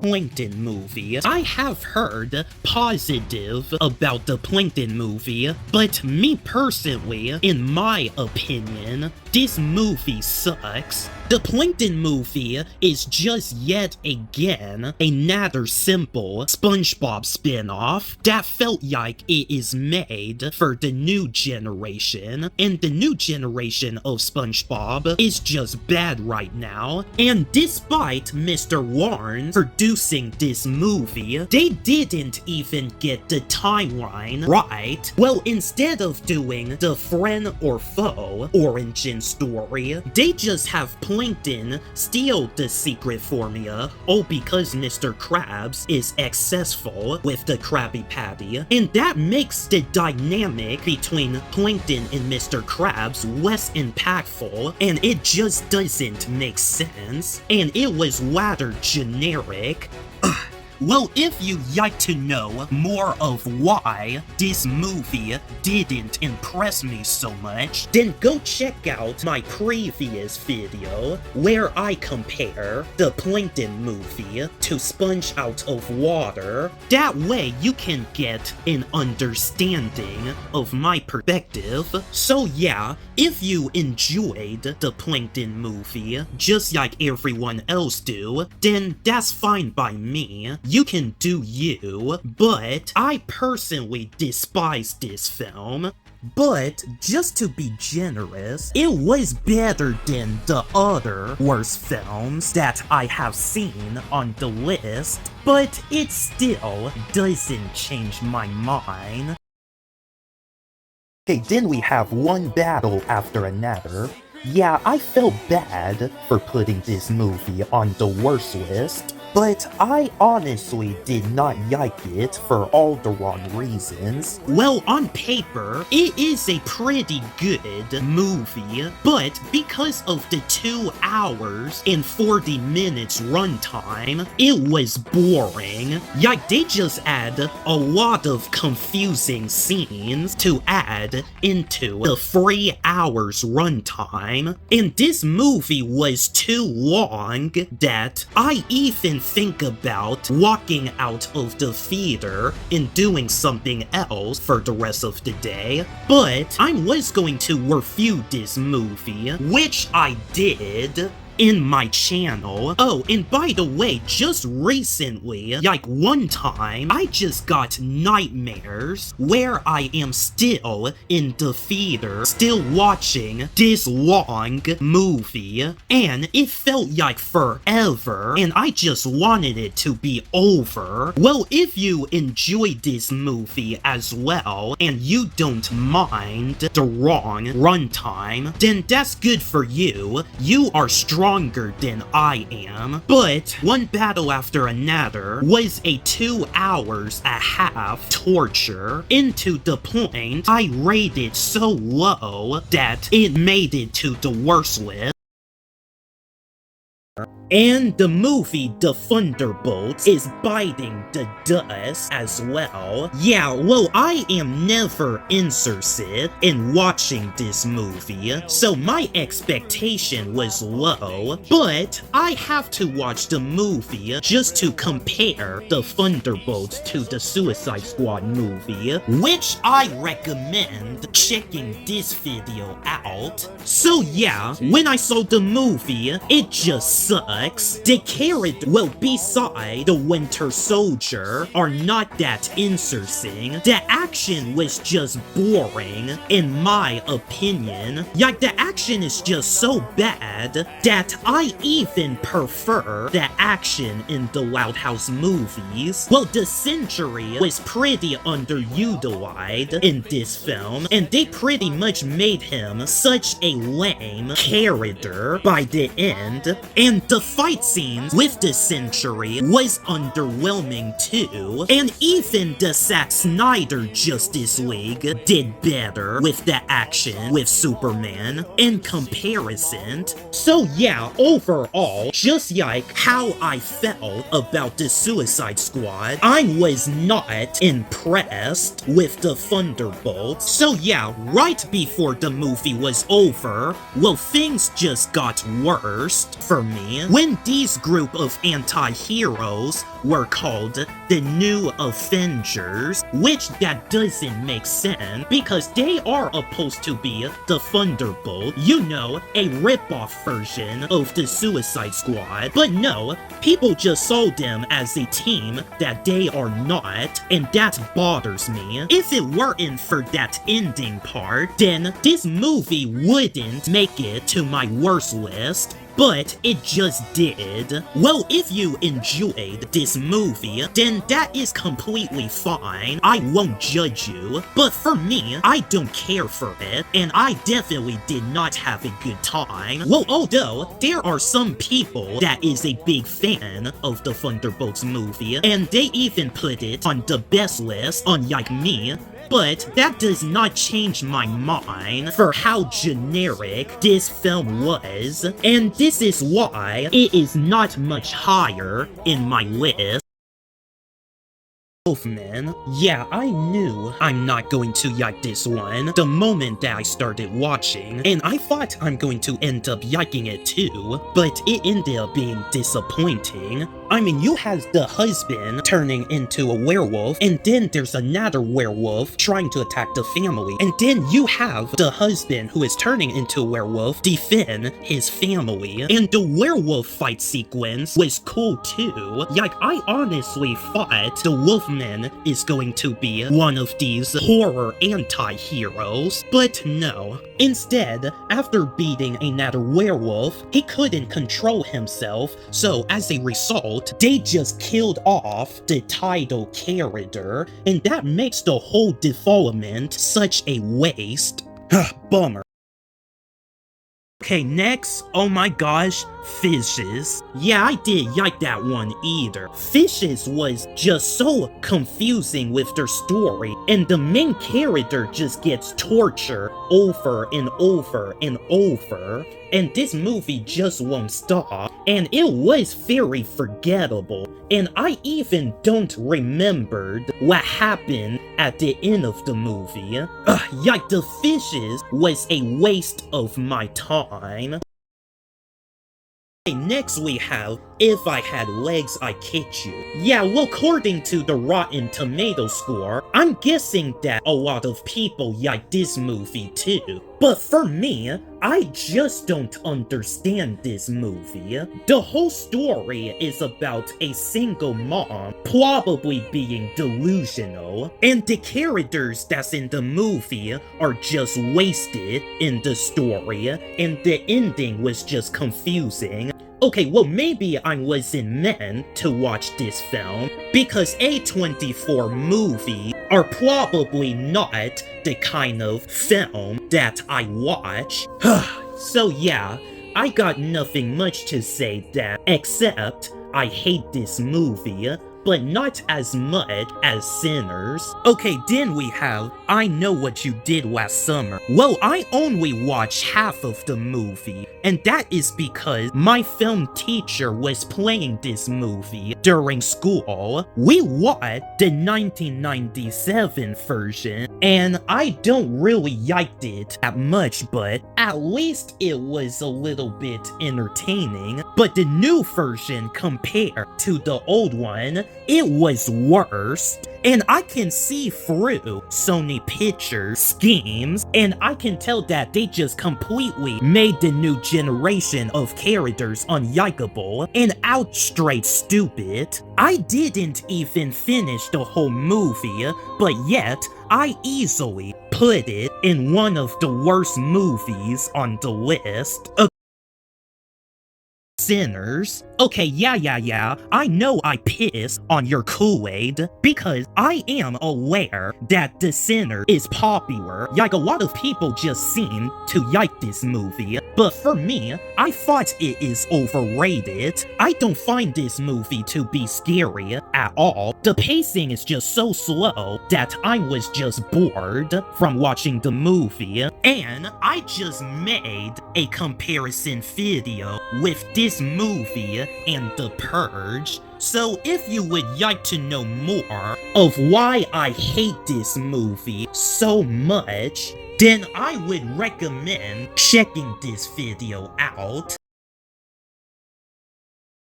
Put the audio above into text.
Plankton movie. I have heard positive about the Plankton movie, but me personally, in my opinion, this movie sucks. The Plankton movie is just yet again another simple SpongeBob spin-off that felt like it is made for the new generation, and the new generation of SpongeBob is just bad right now. And despite Mr. Warren producing this movie, they didn't even get the timeline right. Well, instead of doing the friend or foe origin story, they just have Plankton steal the secret formula, all because Mr. Krabs is successful with the Krabby Patty, and that makes the dynamic between Plankton and Mr. Krabs less impactful, and it just doesn't make sense, and it was rather generic. Well, if you'd like to know more of why this movie didn't impress me so much, then go check out my previous video where I compare the Plankton movie to Sponge Out of Water. That way you can get an understanding of my perspective. So yeah, if you enjoyed the Plankton movie just like everyone else do, then that's fine by me. You can do you, but I personally despise this film. But, just to be generous, it was better than the other worst films that I have seen on the list, but it still doesn't change my mind. Okay, then we have one battle after another. Yeah, I felt bad for putting this movie on the worst list, but I honestly did not like it for all the wrong reasons. Well, on paper, it is a pretty good movie, but because of the 2 hours and 40 minutes runtime, it was boring. Like, they just add a lot of confusing scenes to add into the 3 hours runtime, and this movie was too long that I even think about walking out of the theater and doing something else for the rest of the day. But I was going to review this movie, which I did in my channel. Oh, and by the way, just recently, like one time, I just got nightmares where I am still in the theater, still watching this long movie, and it felt like forever, and I just wanted it to be over. Well, if you enjoyed this movie as well, and you don't mind the wrong runtime, then that's good for you. You are stronger than I am, but one battle after another was a 2 hours a half torture, into the point I rated so low that it made it to the worst list. And the movie The Thunderbolts is biting the dust as well. Yeah, well, I am never interested in watching this movie, so my expectation was low, but I have to watch the movie just to compare The Thunderbolts to the Suicide Squad movie, which I recommend checking this video out. So yeah, when I saw the movie, it just sucked. The characters, well, beside the Winter Soldier, are not that interesting. The action was just boring, in my opinion. Like, the action is just so bad that I even prefer the action in the Loud House movies. Well, the Sentry was pretty underutilized in this film, and they pretty much made him such a lame character by the end, and the fight scenes with the Sentry was underwhelming too, and even the Zack Snyder Justice League did better with the action with Superman in comparison. So yeah, overall, just like how I felt about the Suicide Squad, I was not impressed with the Thunderbolts. So yeah, right before the movie was over, well, things just got worse for me. when these group of anti-heroes were called the New Avengers, which that doesn't make sense because they are supposed to be the Thunderbolt, you know, a rip-off version of the Suicide Squad. But no, people just saw them as a team that they are not, and that bothers me. If it weren't for that ending part, then this movie wouldn't make it to my worst list. But it just did. Well, if you enjoyed this movie, then that is completely fine. I won't judge you. But for me, I don't care for it, and I definitely did not have a good time. Well, although there are some people that is a big fan of the Thunderbolts movie, and they even put it on the best list, unlike me. But that does not change my mind for how generic this film was, and this is why it is not much higher in my list. Wolfman. Yeah, I knew I'm not going to like this one the moment that I started watching, and I thought I'm going to end up liking it too, but it ended up being disappointing. I mean, you have the husband turning into a werewolf, and then there's another werewolf trying to attack the family, and then you have the husband who is turning into a werewolf defend his family, and the werewolf fight sequence was cool too. Like, I honestly thought the Wolfman is going to be one of these horror anti-heroes, but no. Instead, after beating another werewolf, he couldn't control himself, so as a result, they just killed off the title character, and that makes the whole development such a waste. Bummer. Okay, next, oh my gosh, Fishes. Yeah, I didn't like that one either. Fishes was just so confusing with their story, and the main character just gets tortured over and over and over, and this movie just won't stop, and it was very forgettable, and I even don't remember what happened at the end of the movie. Like, the Fishes was a waste of my time. Next we have If I Had Legs I'd Kick You. Yeah, well, according to the Rotten Tomato score, I'm guessing that a lot of people like this movie too. But for me, I just don't understand this movie. The whole story is about a single mom probably being delusional, and the characters that's in the movie are just wasted in the story, and the ending was just confusing. Okay, well, maybe I wasn't meant to watch this film, because A24 movies are probably not the kind of film that I watch. So yeah, I got nothing much to say that, except I hate this movie, but not as much as Sinners. Okay, then we have I Know What You Did Last Summer. Well, I only watched half of the movie, and that is because my film teacher was playing this movie during school. We watched the 1997 version, and I don't really like it that much, but at least it was a little bit entertaining. But the new version compared to the old one, it was worse, and I can see through Sony Pictures schemes, and I can tell that they just completely made the new generation of characters unlikable and out straight stupid. I didn't even finish the whole movie, but yet I easily put it in one of the worst movies on the list. Sinners. Okay, yeah, I know I piss on your Kool-Aid, because I am aware that The Sinner is popular. Like, a lot of people just seem to like this movie, but for me, I thought it is overrated. I don't find this movie to be scary at all. The pacing is just so slow that I was just bored from watching the movie, and I just made a comparison video with this movie and The Purge. So if you would like to know more of why I hate this movie so much, then I would recommend checking this video out.